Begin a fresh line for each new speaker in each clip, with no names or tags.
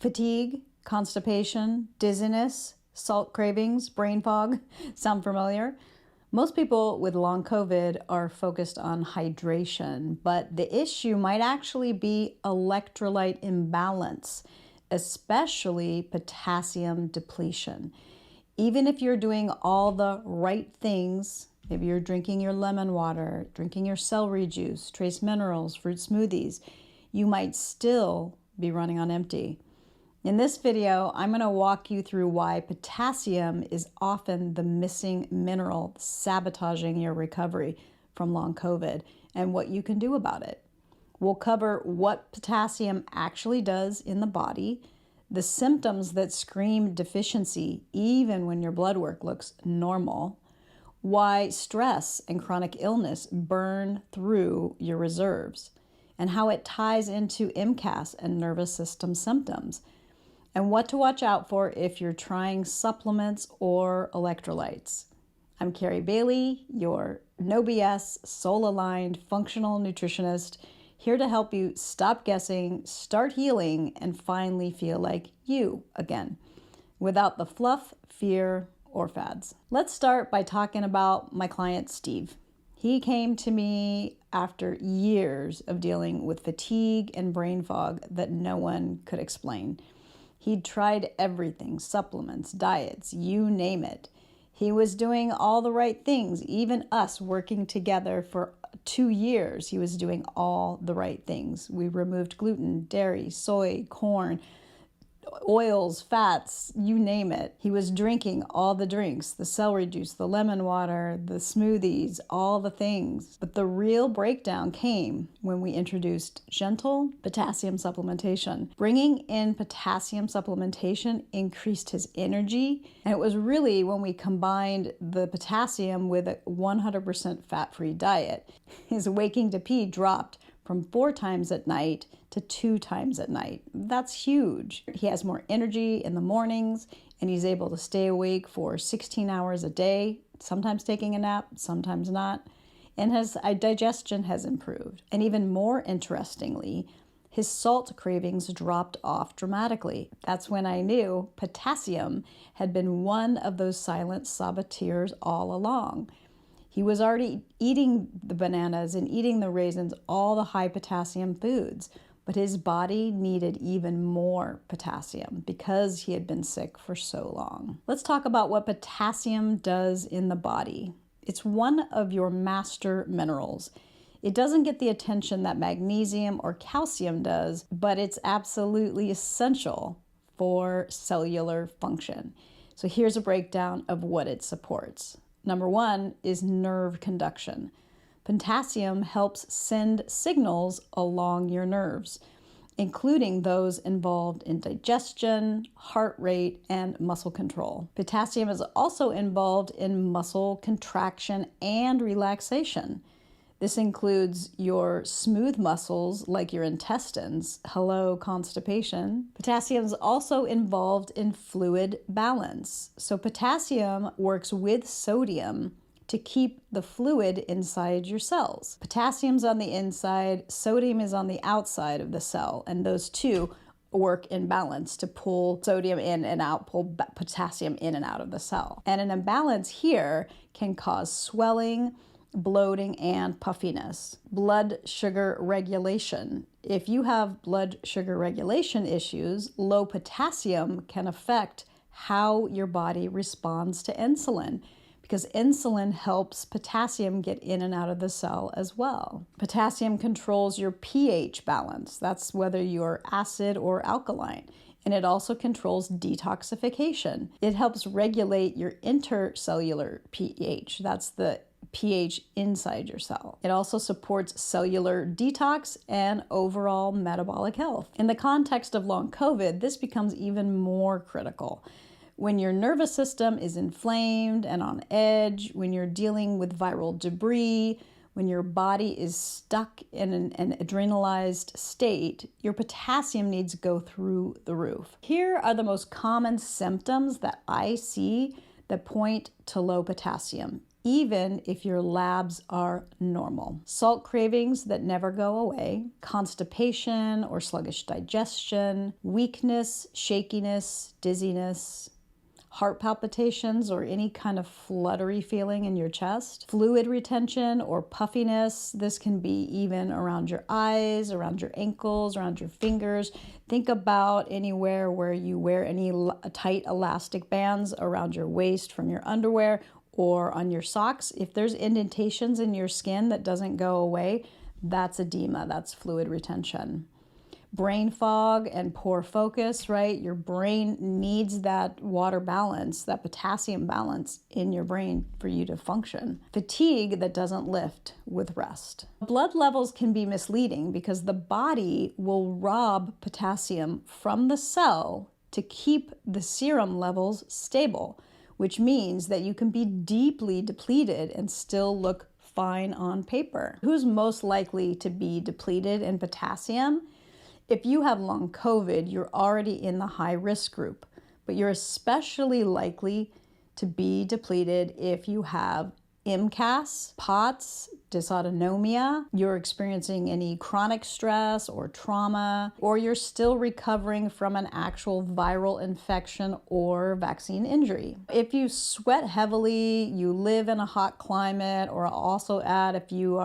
Fatigue, constipation, dizziness, salt cravings, brain fog. Sound familiar? Most people with long COVID are focused on hydration, but the issue might actually be electrolyte imbalance, especially potassium depletion. Even if you're doing all the right things, maybe you're drinking your lemon water, drinking your celery juice, trace minerals, fruit smoothies, you might still be running on empty. In this video, I'm going to walk you through why potassium is often the missing mineral sabotaging your recovery from long COVID and what you can do about it. We'll cover what potassium actually does in the body, the symptoms that scream deficiency even when your blood work looks normal, why stress and chronic illness burn through your reserves, and how it ties into MCAS and nervous system symptoms, and what to watch out for if you're trying supplements or electrolytes. I'm Carrie Bailey, your no BS, soul-aligned, functional nutritionist, here to help you stop guessing, start healing, and finally feel like you again, without the fluff, fear, or fads. Let's start by talking about my client, Steve. He came to me after years of dealing with fatigue and brain fog that no one could explain. He'd tried everything, supplements, diets, you name it. He was doing all the right things, even us working together for 2 years. He was doing all the right things. We removed gluten, dairy, soy, corn, oils, fats, you name it. He was drinking all the drinks, the celery juice, the lemon water, the smoothies, all the things. But the real breakdown came when we introduced gentle potassium supplementation. Bringing in potassium supplementation increased his energy, and it was really when we combined the potassium with a 100% fat-free diet. His waking to pee dropped from 4 times at night to 2 times at night. That's huge. He has more energy in the mornings, and he's able to stay awake for 16 hours a day, sometimes taking a nap, sometimes not. And his digestion has improved. And even more interestingly, his salt cravings dropped off dramatically. That's when I knew potassium had been one of those silent saboteurs all along. He was already eating the bananas and eating the raisins, all the high potassium foods, but his body needed even more potassium because he had been sick for so long. Let's talk about what potassium does in the body. It's one of your master minerals. It doesn't get the attention that magnesium or calcium does, but it's absolutely essential for cellular function. So here's a breakdown of what it supports. Number 1 is nerve conduction. Potassium helps send signals along your nerves, including those involved in digestion, heart rate, and muscle control. Potassium is also involved in muscle contraction and relaxation. This includes your smooth muscles like your intestines. Hello, constipation. Potassium is also involved in fluid balance. So potassium works with sodium to keep the fluid inside your cells. Potassium's on the inside, sodium is on the outside of the cell, and those two work in balance to pull sodium in and out, pull potassium in and out of the cell. And an imbalance here can cause swelling, bloating, and puffiness. Blood sugar regulation. If you have blood sugar regulation issues, low potassium can affect how your body responds to insulin, because insulin helps potassium get in and out of the cell as well. Potassium controls your pH balance. That's whether you're acid or alkaline. And it also controls detoxification. It helps regulate your intercellular pH. That's the pH inside your cell. It also supports cellular detox and overall metabolic health. In the context of long COVID, this becomes even more critical. When your nervous system is inflamed and on edge, when you're dealing with viral debris, when your body is stuck in an adrenalized state, your potassium needs to go through the roof. Here are the most common symptoms that I see that point to low potassium. even if your labs are normal. Salt cravings that never go away, constipation or sluggish digestion, weakness, shakiness, dizziness, heart palpitations or any kind of fluttery feeling in your chest, fluid retention or puffiness. This can be even around your eyes, around your ankles, around your fingers. Think about anywhere where you wear any tight elastic bands around your waist from your underwear or on your socks. If there's indentations in your skin that doesn't go away, that's edema, that's fluid retention. Brain fog and poor focus, right? Your brain needs that water balance, that potassium balance in your brain for you to function. Fatigue that doesn't lift with rest. Blood levels can be misleading because the body will rob potassium from the cell to keep the serum levels stable, which means that you can be deeply depleted and still look fine on paper. Who's most likely to be depleted in potassium? If you have long COVID, you're already in the high risk group, but you're especially likely to be depleted if you have MCAS, POTS, dysautonomia, you're experiencing any chronic stress or trauma, or you're still recovering from an actual viral infection or vaccine injury. If you sweat heavily, you live in a hot climate, or I'll also add if you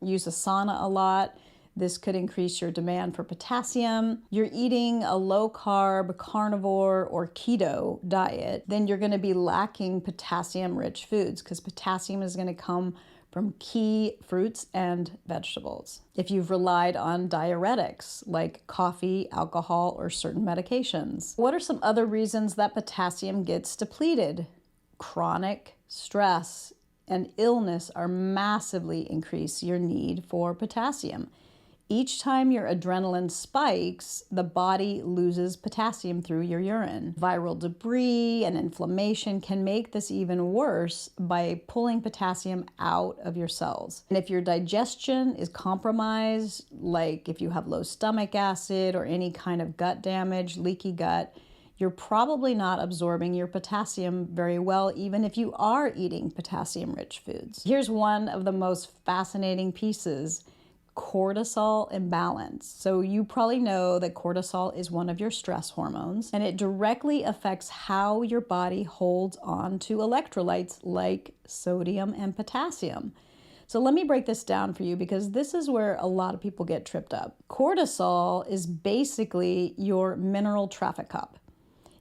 use a sauna a lot, this could increase your demand for potassium. You're eating a low-carb, carnivore, or keto diet, then you're going to be lacking potassium-rich foods because potassium is going to come from key fruits and vegetables. If you've relied on diuretics like coffee, alcohol, or certain medications. What are some other reasons that potassium gets depleted? Chronic stress and illness are massively increase your need for potassium. Each time your adrenaline spikes, the body loses potassium through your urine. Viral debris and inflammation can make this even worse by pulling potassium out of your cells. And if your digestion is compromised, like if you have low stomach acid or any kind of gut damage, leaky gut, you're probably not absorbing your potassium very well, even if you are eating potassium-rich foods. Here's one of the most fascinating pieces: cortisol imbalance. So you probably know that cortisol is one of your stress hormones, and it directly affects how your body holds on to electrolytes like sodium and potassium. So let me break this down for you because this is where a lot of people get tripped up. Cortisol is basically your mineral traffic cop.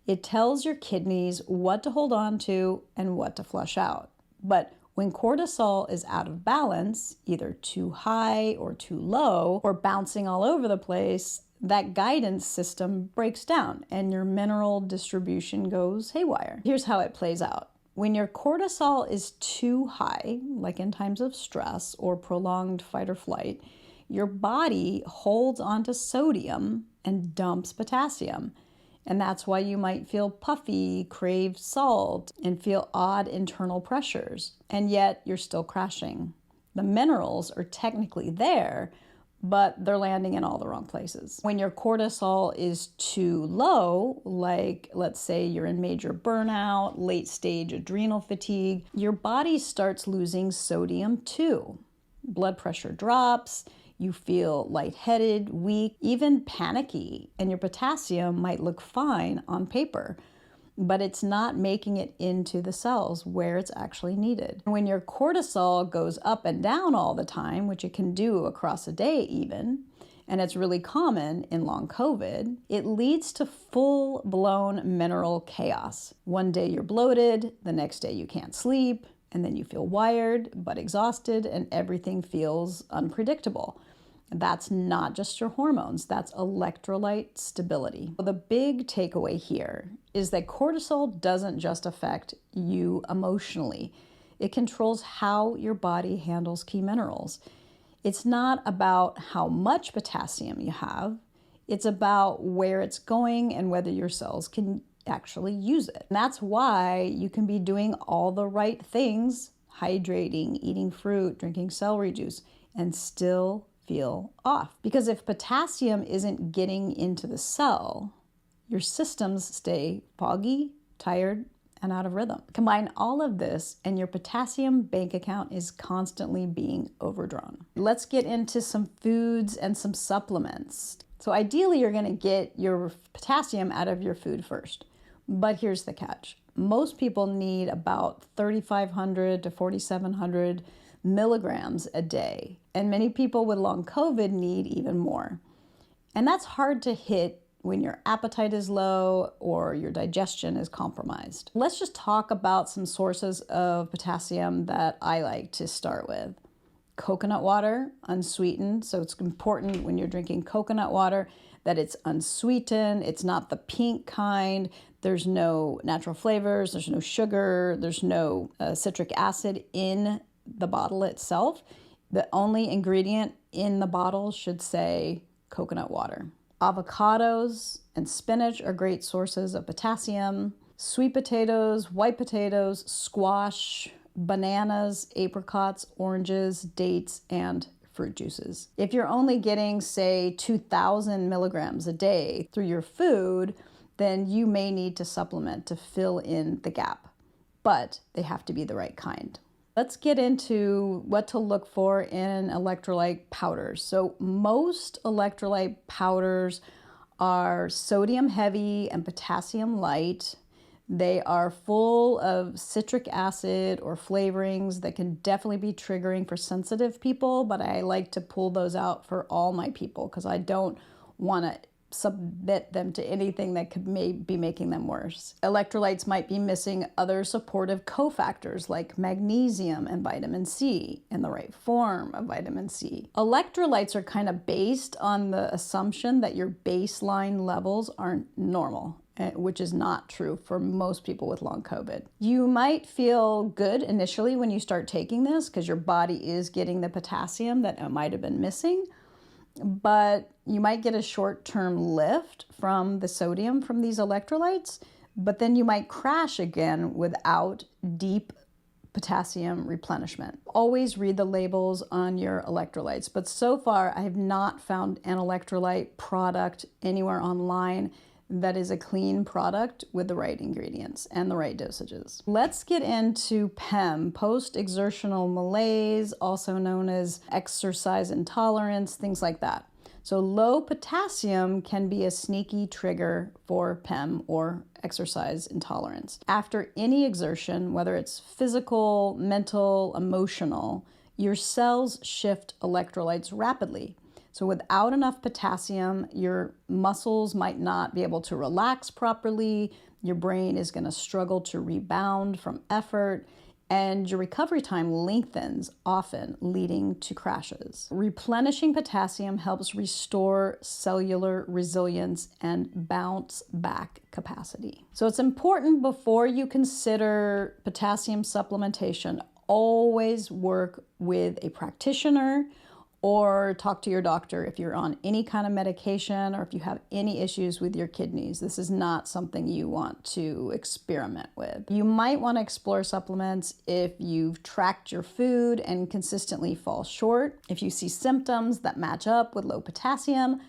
It tells your kidneys what to hold on to and what to flush out. But when cortisol is out of balance, either too high or too low, or bouncing all over the place, that guidance system breaks down and your mineral distribution goes haywire. Here's how it plays out. When your cortisol is too high, like in times of stress or prolonged fight or flight, your body holds onto sodium and dumps potassium. And that's why you might feel puffy, crave salt, and feel odd internal pressures. And yet you're still crashing. The minerals are technically there, but they're landing in all the wrong places. When your cortisol is too low, like let's say you're in major burnout, late stage adrenal fatigue, your body starts losing sodium too. Blood pressure drops, you feel lightheaded, weak, even panicky, and your potassium might look fine on paper, but it's not making it into the cells where it's actually needed. When your cortisol goes up and down all the time, which it can do across a day even, and it's really common in long COVID, it leads to full-blown mineral chaos. One day you're bloated, the next day you can't sleep, and then you feel wired but exhausted, and everything feels unpredictable. That's not just your hormones, that's electrolyte stability. The big takeaway here is that cortisol doesn't just affect you emotionally. It controls how your body handles key minerals. It's not about how much potassium you have, it's about where it's going and whether your cells can actually use it. And that's why you can be doing all the right things, hydrating, eating fruit, drinking celery juice, and still feel off. Because if potassium isn't getting into the cell, your systems stay foggy, tired, and out of rhythm. Combine all of this and your potassium bank account is constantly being overdrawn. Let's get into some foods and some supplements. So ideally, you're going to get your potassium out of your food first. But here's the catch. Most people need about 3,500 to 4,700 milligrams a day. And many people with long COVID need even more. And that's hard to hit when your appetite is low or your digestion is compromised. Let's just talk about some sources of potassium that I like to start with. Coconut water, unsweetened. So it's important when you're drinking coconut water that it's unsweetened. It's not the pink kind. There's no natural flavors. There's no sugar. There's no citric acid in the bottle itself. The only ingredient in the bottle should say coconut water. Avocados and spinach are great sources of potassium. Sweet potatoes, white potatoes, squash, bananas, apricots, oranges, dates, and fruit juices. If you're only getting, say, 2,000 milligrams a day through your food, then you may need to supplement to fill in the gap. But they have to be the right kind. Let's get into what to look for in electrolyte powders. So most electrolyte powders are sodium heavy and potassium light. They are full of citric acid or flavorings that can definitely be triggering for sensitive people, but I like to pull those out for all my people because I don't want to submit them to anything that could be making them worse. Electrolytes might be missing other supportive cofactors like magnesium and vitamin C in the right form of vitamin C. Electrolytes are kind of based on the assumption that your baseline levels aren't normal, which is not true for most people with long COVID. You might feel good initially when you start taking this because your body is getting the potassium that it might have been missing, but you might get a short-term lift from the sodium from these electrolytes, but then you might crash again without deep potassium replenishment. Always read the labels on your electrolytes, but so far I have not found an electrolyte product anywhere online that is a clean product with the right ingredients and the right dosages. Let's get into PEM, Post-Exertional Malaise, also known as exercise intolerance, things like that. So low potassium can be a sneaky trigger for PEM or exercise intolerance. After any exertion, whether it's physical, mental, emotional, your cells shift electrolytes rapidly. So without enough potassium, your muscles might not be able to relax properly, your brain is going to struggle to rebound from effort, and your recovery time lengthens, often leading to crashes. Replenishing potassium helps restore cellular resilience and bounce back capacity. So it's important before you consider potassium supplementation, always work with a practitioner or talk to your doctor if you're on any kind of medication or if you have any issues with your kidneys. This is not something you want to experiment with. You might want to explore supplements if you've tracked your food and consistently fall short, if you see symptoms that match up with low potassium,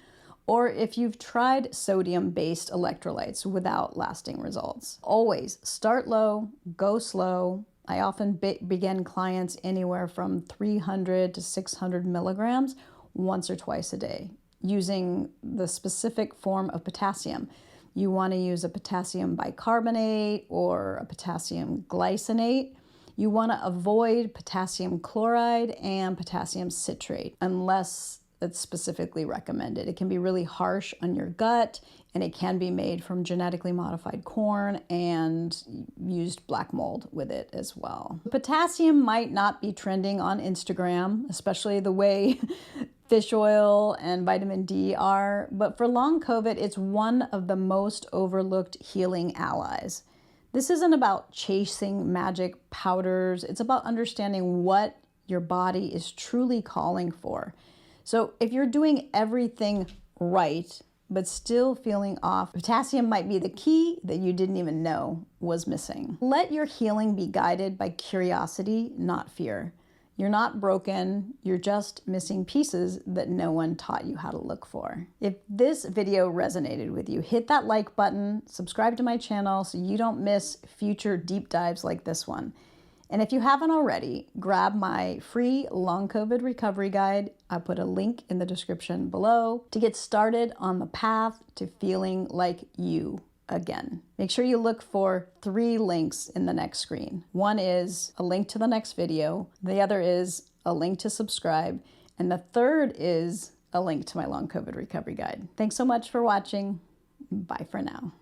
or if you've tried sodium-based electrolytes without lasting results. Always start low, go slow. I often begin clients anywhere from 300 to 600 milligrams once or twice a day using the specific form of potassium. You want to use a potassium bicarbonate or a potassium glycinate. You want to avoid potassium chloride and potassium citrate unless it's specifically recommended. It can be really harsh on your gut, and it can be made from genetically modified corn and used black mold with it as well. Potassium might not be trending on Instagram, especially the way fish oil and vitamin D are, but for long COVID, it's one of the most overlooked healing allies. This isn't about chasing magic powders. It's about understanding what your body is truly calling for. So if you're doing everything right, but still feeling off, potassium might be the key that you didn't even know was missing. Let your healing be guided by curiosity, not fear. You're not broken, you're just missing pieces that no one taught you how to look for. If this video resonated with you, hit that like button, subscribe to my channel so you don't miss future deep dives like this one. And if you haven't already, grab my free long COVID recovery guide. I put a link in the description below to get started on the path to feeling like you again. Make sure you look for 3 links in the next screen. One is a link to the next video. The other is a link to subscribe. And the third is a link to my long COVID recovery guide. Thanks so much for watching. Bye for now.